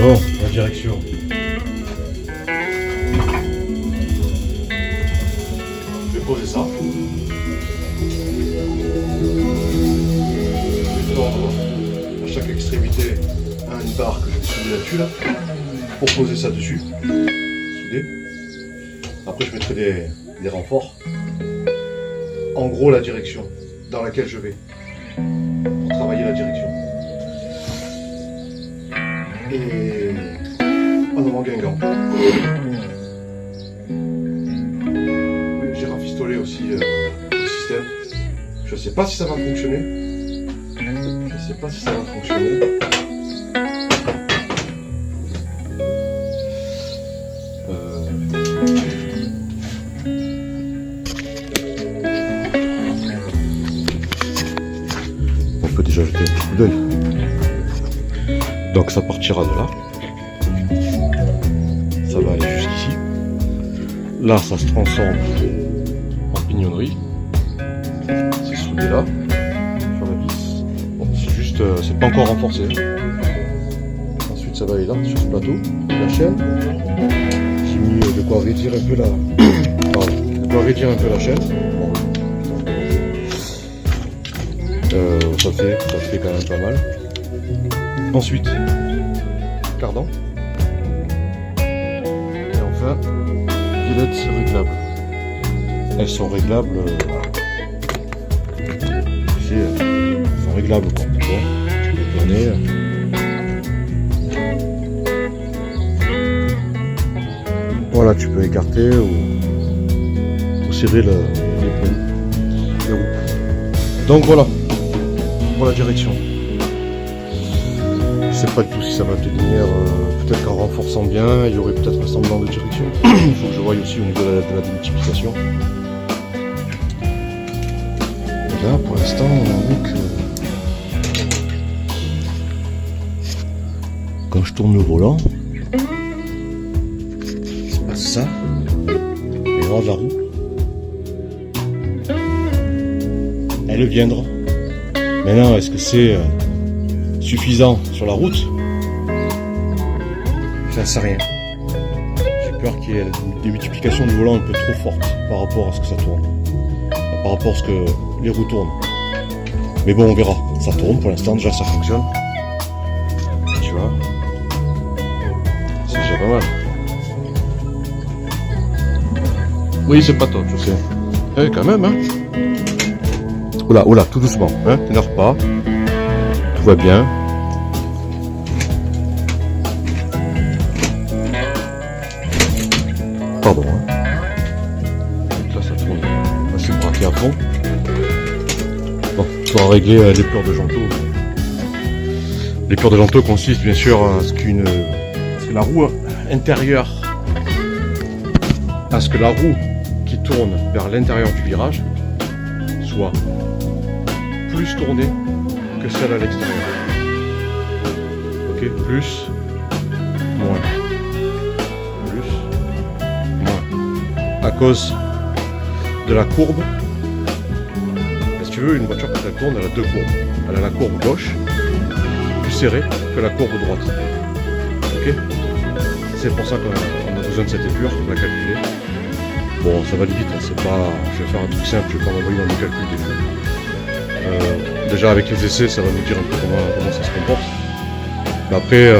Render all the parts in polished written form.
Bon, la direction. Je vais poser ça. Je vais tordre à chaque extrémité une barre que je vais souder là-dessus là, pour poser ça dessus. Souder. Après je mettrai des renforts. En gros la direction dans laquelle je vais pour travailler la direction. Et en avant Guingamp. J'ai rafistolé aussi le système. Je sais pas si ça va fonctionner. Je sais pas si ça va fonctionner. On peut déjà jeter un petit coup d'œil. Donc ça partira de là. Ça va aller jusqu'ici. Là ça se transforme en pignonnerie. C'est soudé là, sur la vis. Bon, c'est juste, c'est pas encore renforcé. Ensuite ça va aller là, sur ce plateau. La chaîne. J'ai mis de quoi réduire un peu la. Pardon, de quoi réduire un peu la chaîne. Bon. Ça fait quand même pas mal. Ensuite, cardan. Et enfin, pilettes réglables. Elles sont réglables. Elles sont réglables quoi. Bon, je peux tourner. Voilà, tu peux écarter ou serrer les roues. Donc voilà pour la direction. Je sais pas du tout si ça va tenir, peut-être qu'en renforçant bien, il y aurait peut-être un semblant de direction. Il faut que je voie aussi au niveau de la démultiplication. Et là, pour l'instant, on a vu que quand je tourne le volant, il se passe ça, et là, la roue, elle viendra. Maintenant, est-ce que c'est suffisant sur la route? J'en sais rien. J'ai peur qu'il y ait une démultiplication du volant un peu trop forte par rapport à ce que ça tourne. Par rapport à ce que les roues tournent. Mais bon, on verra. Ça tourne pour l'instant, déjà ça fonctionne. Tu vois. C'est déjà pas mal. Oui, c'est pas top, je sais. Eh, quand même, hein. Oula, oula, tout doucement, hein. T'énerve pas. Tout va bien. Pardon. Hein. Donc là ça tourne. Là c'est braqué à fond. Bon, il faudra régler l'épure de Janto. L'épure de Janto consiste bien sûr à ce que la roue intérieure, à ce que la roue qui tourne vers l'intérieur du virage soit plus tournée que celle à l'extérieur. Ok, plus, moins. Plus, moins. À cause de la courbe. Si tu veux, une voiture quand elle tourne, elle a deux courbes. Elle a la courbe gauche, plus serrée que la courbe droite. Ok. C'est pour ça qu'on a besoin de cette épure, on va calculer. Bon, ça va aller vite, hein, c'est pas. Je vais faire un truc simple, je vais pas m'envoyer dans le calcul des fous. Déjà avec les essais ça va nous dire un peu comment ça se comporte. Mais après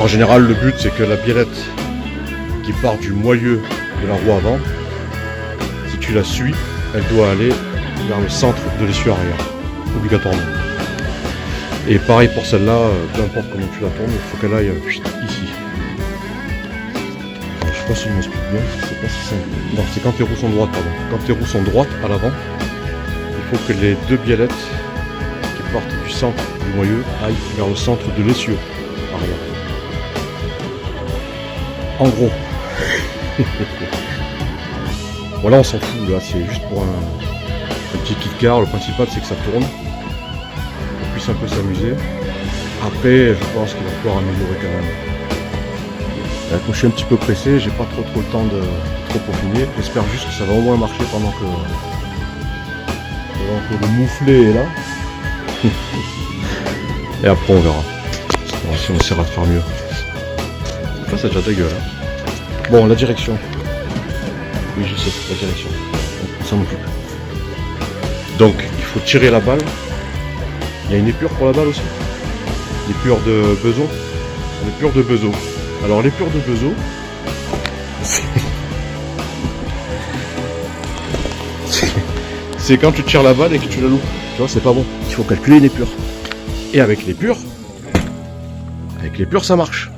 en général le but c'est que la biellette qui part du moyeu de la roue avant, si tu la suis, elle doit aller vers le centre de l'essieu arrière, obligatoirement. Et pareil pour celle-là, peu importe comment tu la tournes, il faut qu'elle aille ici. Alors, je sais pas si je m'explique bien, je sais pas si c'est. Non, c'est quand tes roues sont droites, pardon. Quand tes roues sont droites à l'avant, il faut que les deux biellettes qui partent du centre du moyeu aillent vers le centre de l'essieu arrière. En gros. Bon là on s'en fout, là c'est juste pour un petit kick-car, le principal c'est que ça tourne. On puisse un peu s'amuser. Après je pense qu'il va falloir améliorer quand même. Là, quand je suis un petit peu pressé, j'ai pas trop le temps de trop peaufiner. J'espère juste que ça va au moins marcher pendant que le mouflet est là. Et après on verra. Bon, si on essaiera de faire mieux. Ça c'est déjà dégueu là. Bon, la direction. Oui, je sais, la direction. On s'en occupe. Donc, il faut tirer la balle. Il y a une épure pour la balle aussi. L'épure de Bezo. L'épure de Bezo. Alors, l'épure de Bezo, c'est quand tu tires la balle et que tu la loupes. Tu vois, c'est pas bon. Il faut calculer l'épure. Et avec l'épure, ça marche.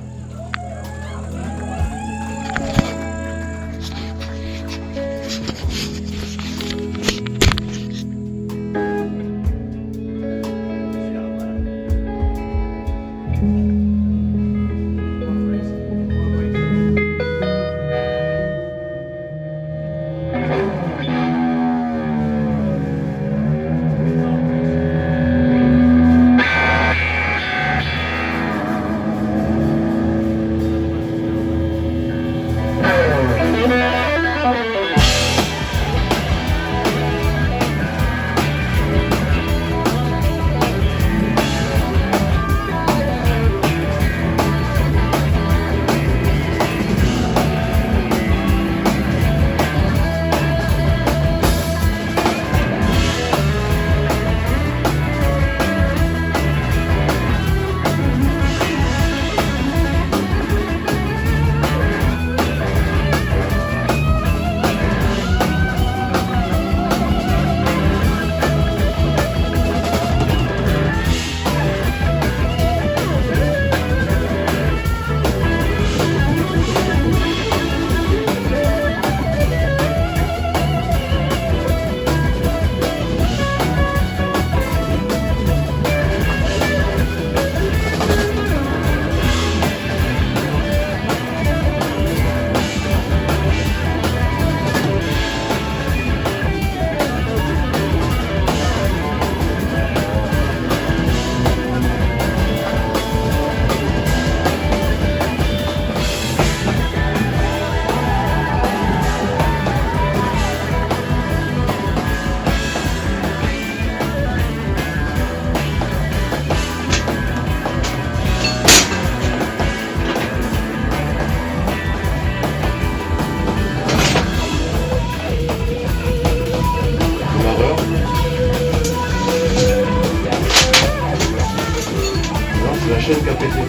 Qui a pété.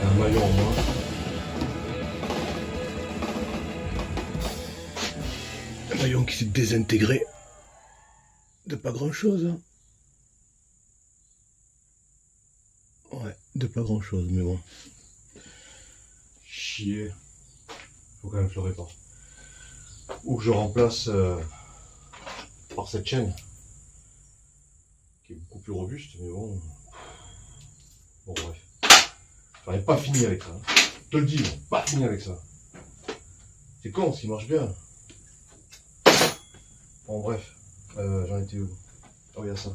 Un maillot en moins. Un maillon qui s'est désintégré de pas grand chose. Ouais, de pas grand chose, mais bon. Chier. Faut quand même que je le répare. Ou que je remplace par cette chaîne. Qui est beaucoup plus robuste, mais bon. Bon, bref. J'en ai pas fini avec ça. Hein. Je te le dis, pas fini avec ça. C'est con, ce qui marche bien. Bon, bref. J'en étais où? Oh, il y a ça.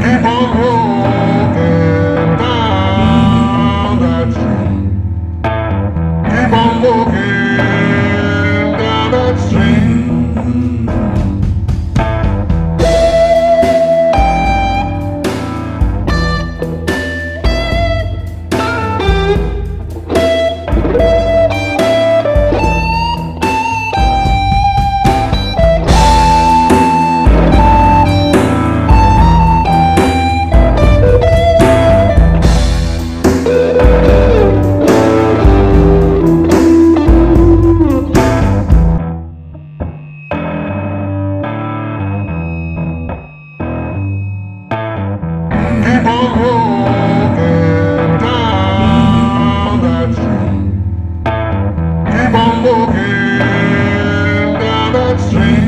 Keep on walking down that street. Keep on walking down that street. Keep on walking down that street. Keep on walking down that street.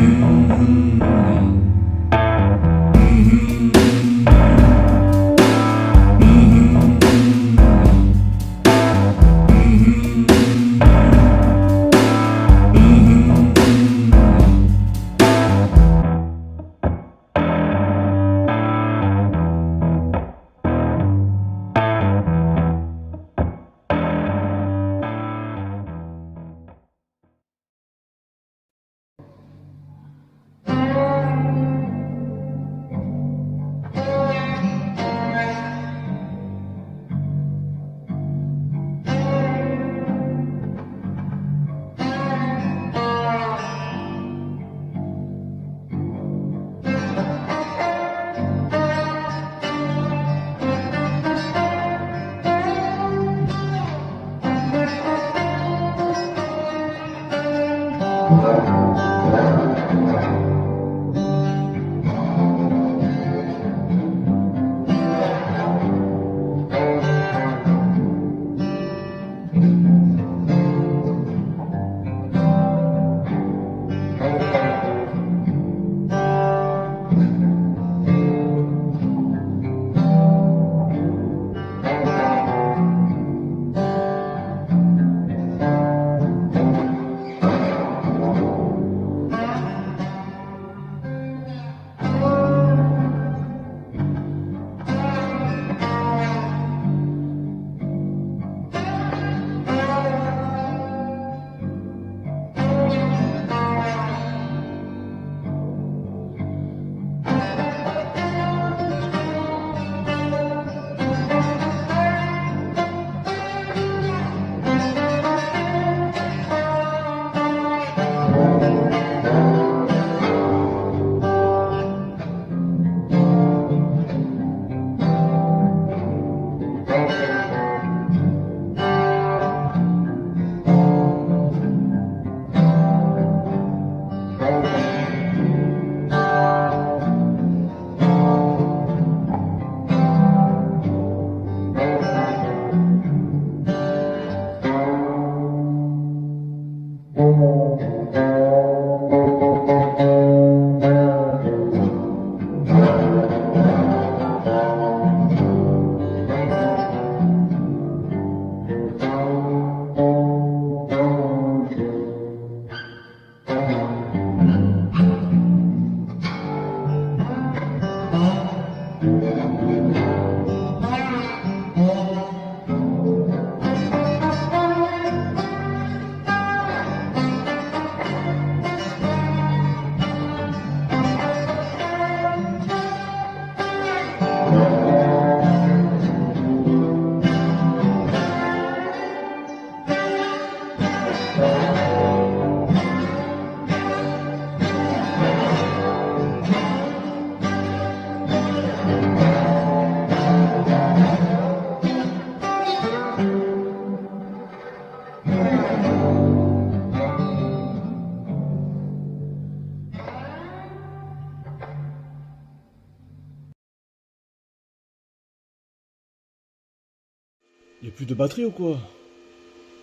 Il n'y a plus de batterie ou quoi?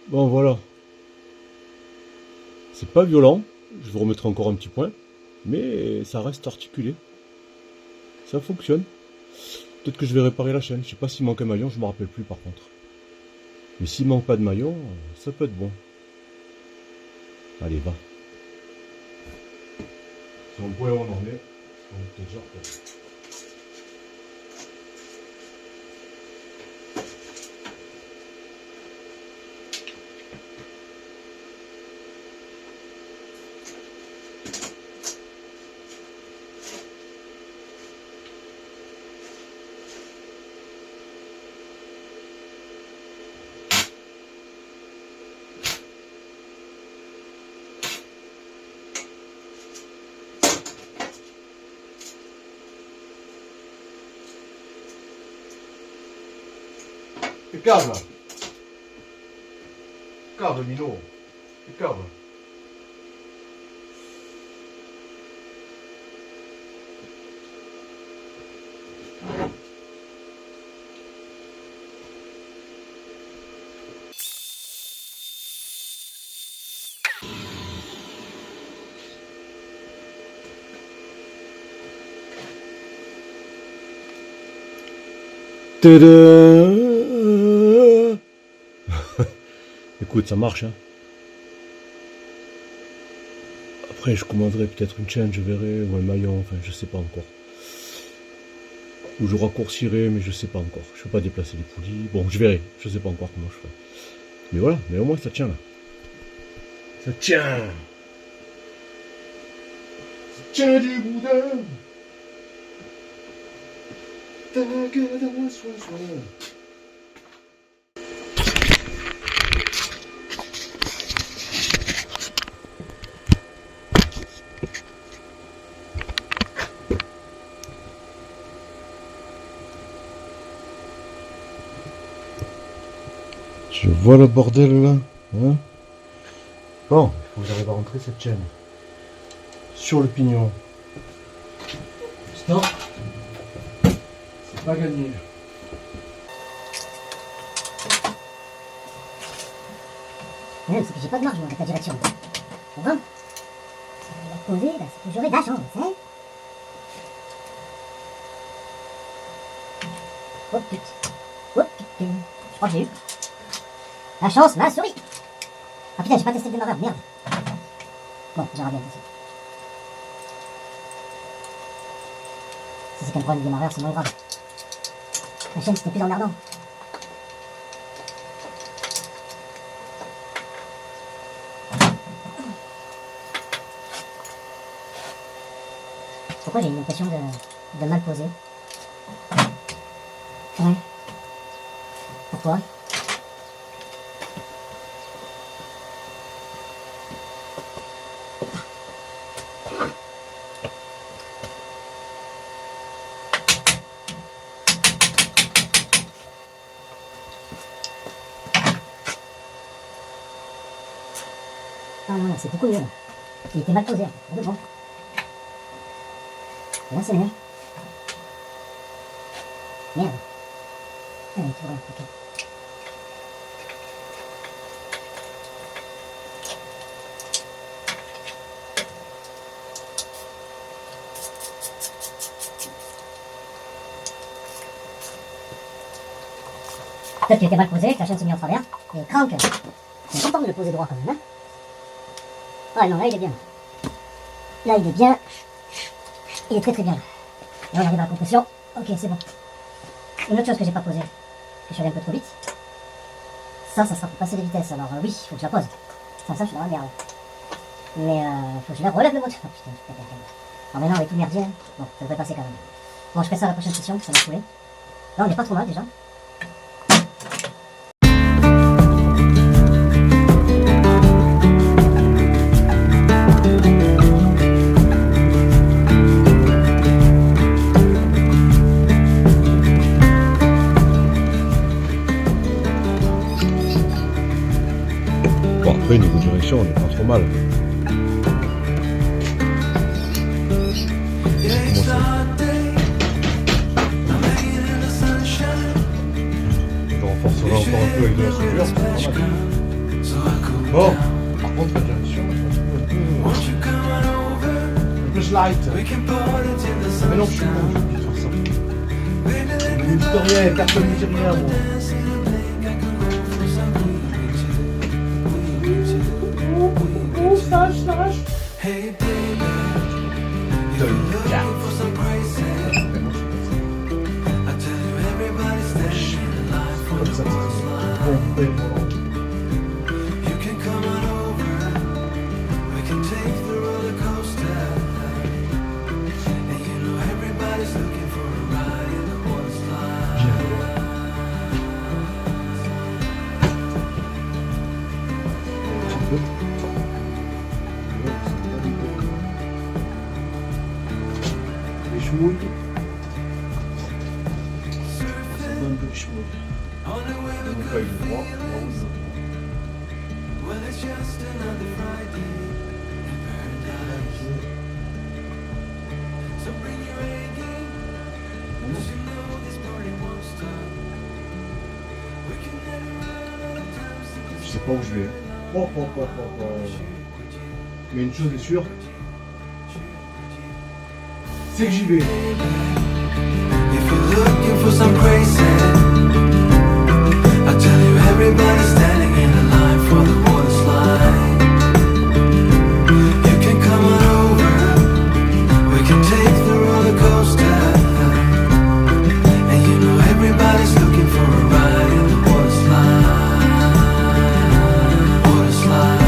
Bon, voilà. C'est pas violent. Je vous remettrai encore un petit point. Mais ça reste articulé. Ça fonctionne. Peut-être que je vais réparer la chaîne. Je sais pas s'il manque un maillon, je me rappelle plus par contre. Mais s'il manque pas de maillon, ça peut être bon. Allez, va. Si on pouvait en est, on peut déjà faire. T'es cave là. Cave, Mino. T'es cave. Tada. Écoute, ça marche, hein. Après, je commanderai peut-être une chaîne, je verrai, ou un maillon, enfin, je sais pas encore. Ou je raccourcirai, mais je sais pas encore. Je peux pas déplacer les poulies. Bon, je verrai, je sais pas encore comment je ferai. Mais voilà, mais au moins ça tient là. Ça tient. Ça tient du boudin. Ta gueule, soin, soin. Tu vois le bordel là, hein? Bon, il faut que j'arrive à rentrer cette chaîne sur le pignon. Stop. C'est pas gagné. Ouais, c'est que j'ai pas de marge, moi, avec la direction. Tu comprends? La poser, là, c'est que j'aurai de la chance, hein? Oh putain. Oh putain. Je crois que j'ai eu. La chance m'a souri. Ah putain, j'ai pas testé le démarreur, merde. Bon, j'aurai bien testé. Si c'est qu'un problème de démarreur, c'est moins grave. La chaîne, c'était plus emmerdant. Pourquoi j'ai une impression de mal poser? Ouais. Pourquoi? Ah non, c'est beaucoup mieux là. Il était mal posé, de bon. Là c'est mieux. Merde. Ah oui, tout vrai, ok. Peut-être qu'il était mal posé, que la chaîne s'est mise en travers, et crank. C'est content de le poser droit quand même, hein. Ah non, là il est bien. Là il est bien. Il est très très bien. Et on arrive à la compression. Ok, c'est bon. Une autre chose que j'ai pas posée, que je suis allé un peu trop vite. Ça sera pour passer les vitesses. Alors oui, il faut que je la pose. Sans ça, je suis dans la merde. Mais faut que je la relève le moteur. Oh putain, je peux pas. Alors maintenant, avec tout merdier, bon, ça devrait passer quand même. Bon, je fais ça à la prochaine session, ça va couler. Là, on n'est pas trop mal déjà. Bon, après, niveau direction, on n'est pas trop mal. Je renforcerai encore un peu avec de la soudure. Bon, par contre, la direction, un peu plus light. Mais non, je suis bon, j'ai oublié de faire ça. Je ne dis rien, personne ne me dit rien, moi. Hey baby, you're looking for some pricing. I tell you everybody's standing in line for the coastline. You can come on over, we can take the roller coaster. And you know everybody's looking for a ride in the coastline. Les chemouilles. Ça donne un peu de chemouilles. Donc là, il est droit, là où il est. Well, it's just another Friday in paradise. So bring your A game, 'cause you know this party won't stop. We can never run out of time, so Je sais pas où je vais. Oh. Mais une chose est sûre, c'est que j'y vais. if you're looking for some crazy, I tell you everybody's standing in a line for the water slide. You can come on over, we can take the roller coaster, and you know everybody's looking for a ride in the water slide. Water slide.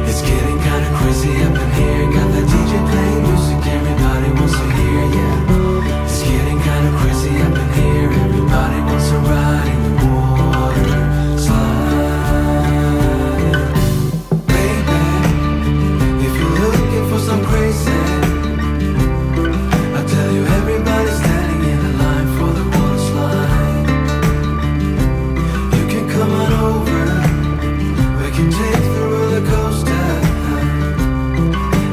It's getting kinda crazy up in here. Got the DJ playing music, everybody wants to hear, yeah. It's getting kinda crazy up in here. Everybody wants to ride in the water slide. Baby, if you're looking for some crazy, I tell you everybody's standing in a line for the water slide. You can come on over, we can take the roller coaster,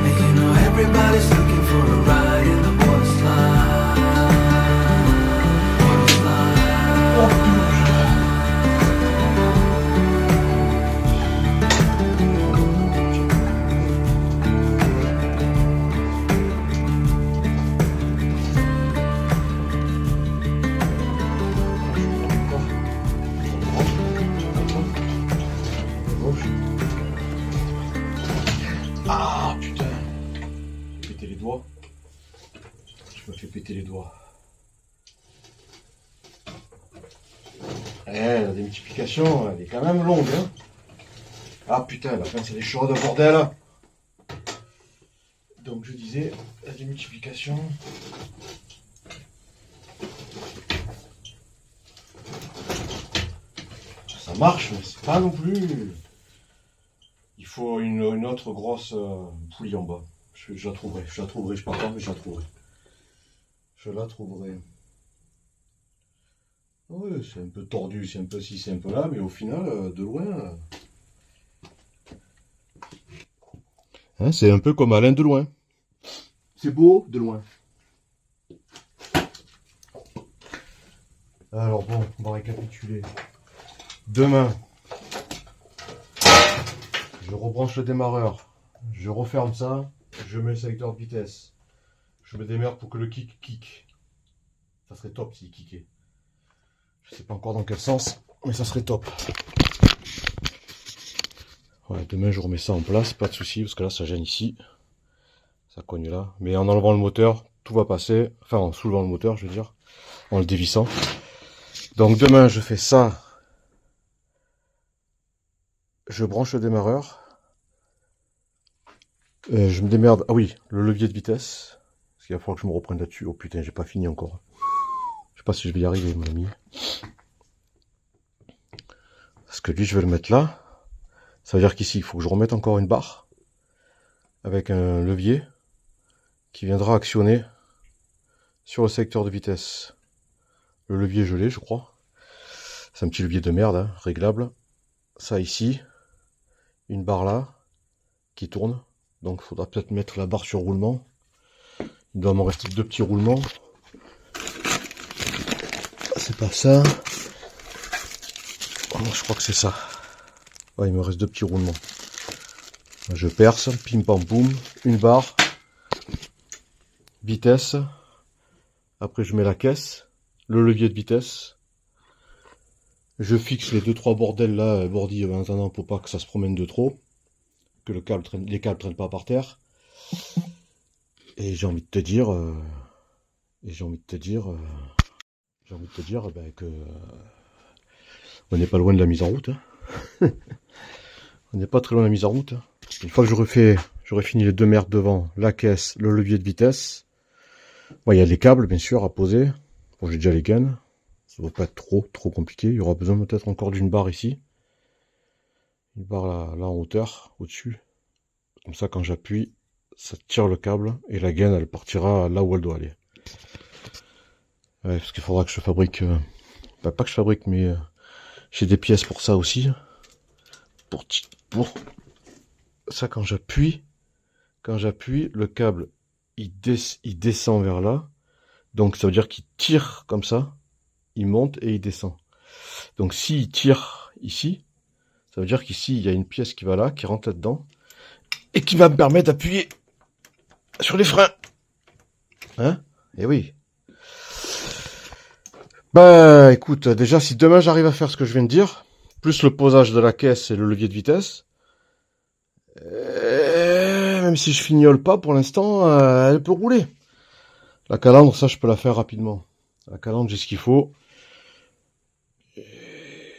and you know everybody's looking for a ride in the water slide. Water slide. Ah putain, je vais péter les doigts. Je me fais péter les doigts. La démultiplication, elle est quand même longue, hein. Ah putain, la pince elle est chaude, bordel. Donc je disais, la démultiplication. Ça marche, mais c'est pas non plus. Il faut une autre grosse poulie en bas. Je la trouverai, je sais pas quand, mais je la trouverai. Je la trouverai. Ouais, c'est un peu tordu, c'est un peu ci, c'est un peu là, mais au final, de loin. Hein, c'est un peu comme Alain de loin. C'est beau, de loin. Alors bon, on va récapituler. Demain, je rebranche le démarreur, je referme ça, je mets le sélecteur de vitesse. Je me démerde pour que le kick. Ça serait top s'il kickait. Je sais pas encore dans quel sens, mais ça serait top. Ouais, demain je remets ça en place, pas de souci, parce que là ça gêne ici. Ça cogne là. Mais en enlevant le moteur, tout va passer. Enfin, en soulevant le moteur, je veux dire. En le dévissant. Donc demain je fais ça. Je branche le démarreur. Je me démerde. Ah oui, le levier de vitesse. Parce qu'il va falloir que je me reprenne là-dessus. Oh putain, j'ai pas fini encore. Je sais pas si je vais y arriver, mon ami. Parce que lui, je vais le mettre là. Ça veut dire qu'ici, il faut que je remette encore une barre. Avec un levier. Qui viendra actionner sur le sélecteur de vitesse. Le levier gelé, je crois. C'est un petit levier de merde, hein, réglable. Ça ici. Une barre là. Qui tourne. Donc il faudra peut-être mettre la barre sur roulement. Il doit m'en rester 2 petits roulements. C'est pas ça. Oh, je crois que c'est ça. Ouais, il me reste 2 petits roulements. Je perce, pim pam poum, une barre. Vitesse. Après je mets la caisse. Le levier de vitesse. Je fixe les 2-3 bordels là, bordilles en attendant pour pas que ça se promène de trop. Que les câbles traînent pas par terre. Et j'ai envie de te dire, que on n'est pas loin de la mise en route. Hein. On n'est pas très loin de la mise en route. Hein. Une fois que j'aurai fini les 2 merdes devant, la caisse, le levier de vitesse. Bon, il y a les câbles bien sûr à poser. Bon, j'ai déjà les gaines. Ça ne va pas être trop compliqué. Il y aura besoin peut-être encore d'une barre ici. Une barre là en hauteur, au-dessus. Comme ça, quand j'appuie, ça tire le câble et la gaine, elle partira là où elle doit aller. Ouais, parce qu'il faudra que je fabrique... pas que je fabrique, mais j'ai des pièces pour ça aussi. Pour ça, quand j'appuie, le câble, il descend vers là. Donc, ça veut dire qu'il tire comme ça. Il monte et il descend. Donc, s'il tire ici, ça veut dire qu'ici, il y a une pièce qui va là, qui rentre là-dedans. Et qui va me permettre d'appuyer sur les freins. Hein? Eh oui. Bah, écoute, déjà, si demain j'arrive à faire ce que je viens de dire, plus le posage de la caisse et le levier de vitesse, même si je fignole pas pour l'instant, elle peut rouler. La calandre, ça, je peux la faire rapidement. La calandre, j'ai ce qu'il faut.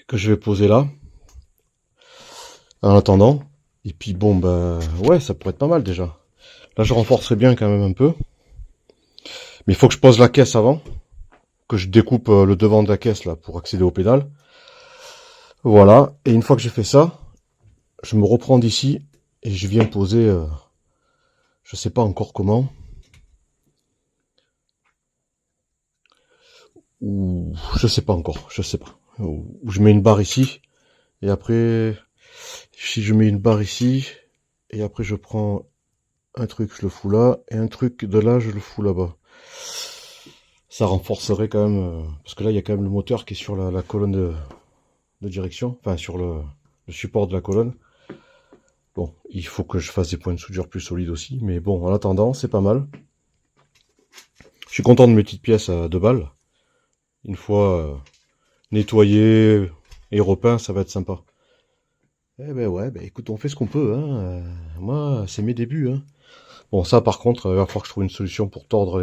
Que je vais poser là. En attendant. Et puis bon, bah ouais, ça pourrait être pas mal déjà. Là, je renforcerai bien quand même un peu. Mais il faut que je pose la caisse avant. Que je découpe le devant de la caisse là pour accéder aux pédales. Voilà. Et une fois que j'ai fait ça, je me reprends d'ici et je viens poser... je sais pas encore comment. Ou je sais pas encore, je sais pas. Ou je mets une barre ici. Et après, si je mets une barre ici, et après je prends un truc, je le fous là, et un truc de là, je le fous là-bas. Ça renforcerait quand même, parce que là, il y a quand même le moteur qui est sur la colonne de direction, enfin sur le support de la colonne. Bon, il faut que je fasse des points de soudure plus solides aussi, mais bon, en attendant, c'est pas mal. Je suis content de mes petites pièces à 2 balles. Une fois nettoyé et repeint, ça va être sympa. Eh ben ouais, ben écoute, on fait ce qu'on peut, hein. Moi, c'est mes débuts, hein. Bon, ça par contre, il va falloir que je trouve une solution pour tordre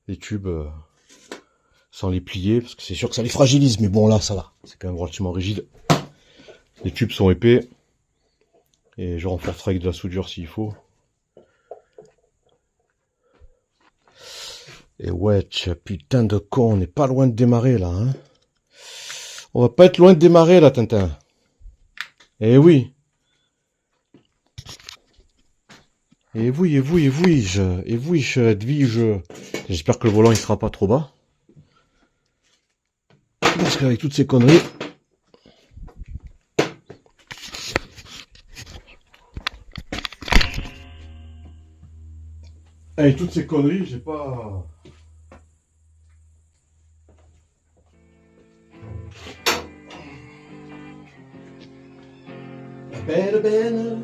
les tubes sans les plier, parce que c'est sûr que ça les fragilise, mais bon là, ça va. C'est quand même relativement rigide. Les tubes sont épais, et je renforcerai avec de la soudure s'il faut. Et ouais, putain de con, on n'est pas loin de démarrer là, hein. On va pas être loin de démarrer là, Tintin. Eh oui. Et oui, j'espère que le volant il sera pas trop bas. Parce qu'avec toutes ces conneries. Avec toutes ces conneries, j'ai pas. La belle benne.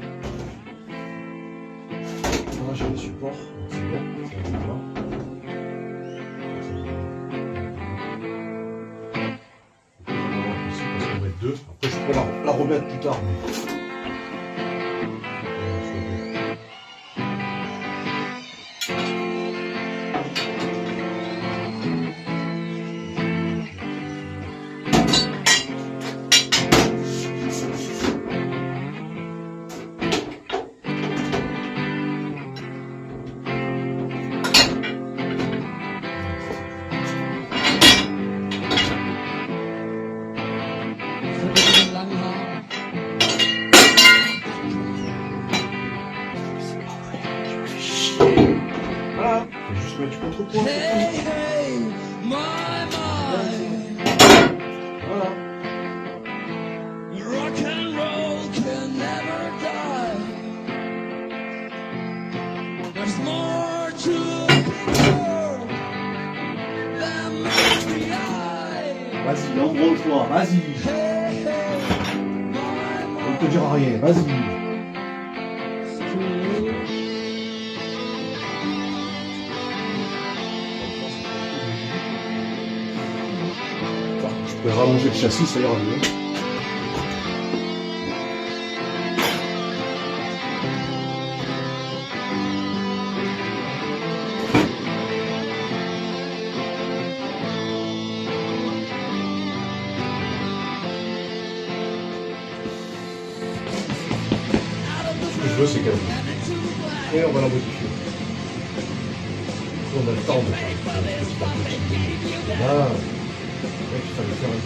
Ah, j'ai les supports, donc c'est bon, ça va bien. Parce qu'on va mettre 2. Après, je pourrais la remettre plus tard. Mais... Voilà, faut juste mettre du contrepoids. Voilà. Rock and roll can never die. There's more to the world than meets the eye. Vas-y, enroule-toi, vas-y. On ne te dira rien, vas-y. Je peux rallonger le châssis, ça ira mieux. Ce que je veux, c'est qu'elle bouge. Et on va la modifier. On a le temps de faire petit à petit. Là, il fallait faire un peu.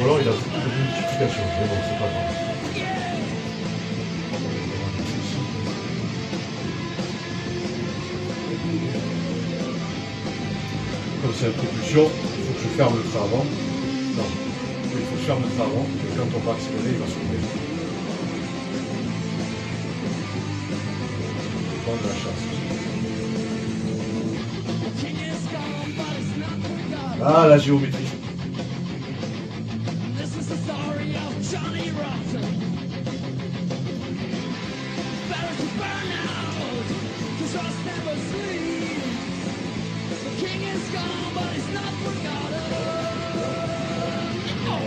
Ou alors il a beaucoup de multiplication, mais bon, c'est pas grave. Comme c'est l'impulsion, il faut que je ferme le train avant. Non, il faut que je ferme le train avant, et quand on va accélérer, il va s'ouvrir. Prendre la chasse. Ah, la géométrie. This is the story of Johnny Rotten. Better to burn out, 'cause rust never sleeps. The king is gone, but he's not forgotten. Oh.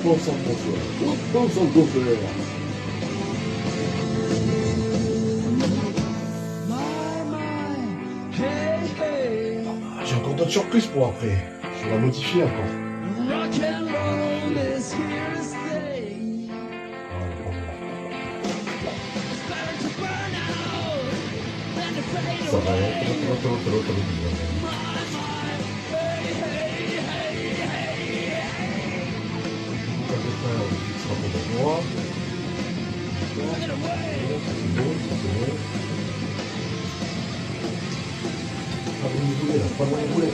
Bon sang de bonsoir. Bon sang de bonsoir. Hey, hey. J'ai encore d'autres surprises pour après. Je vais la modifier encore. Rock and roll is here to stay. Better to burn out than to fade Ça va, away. Pas de boulet là, pas de boulet.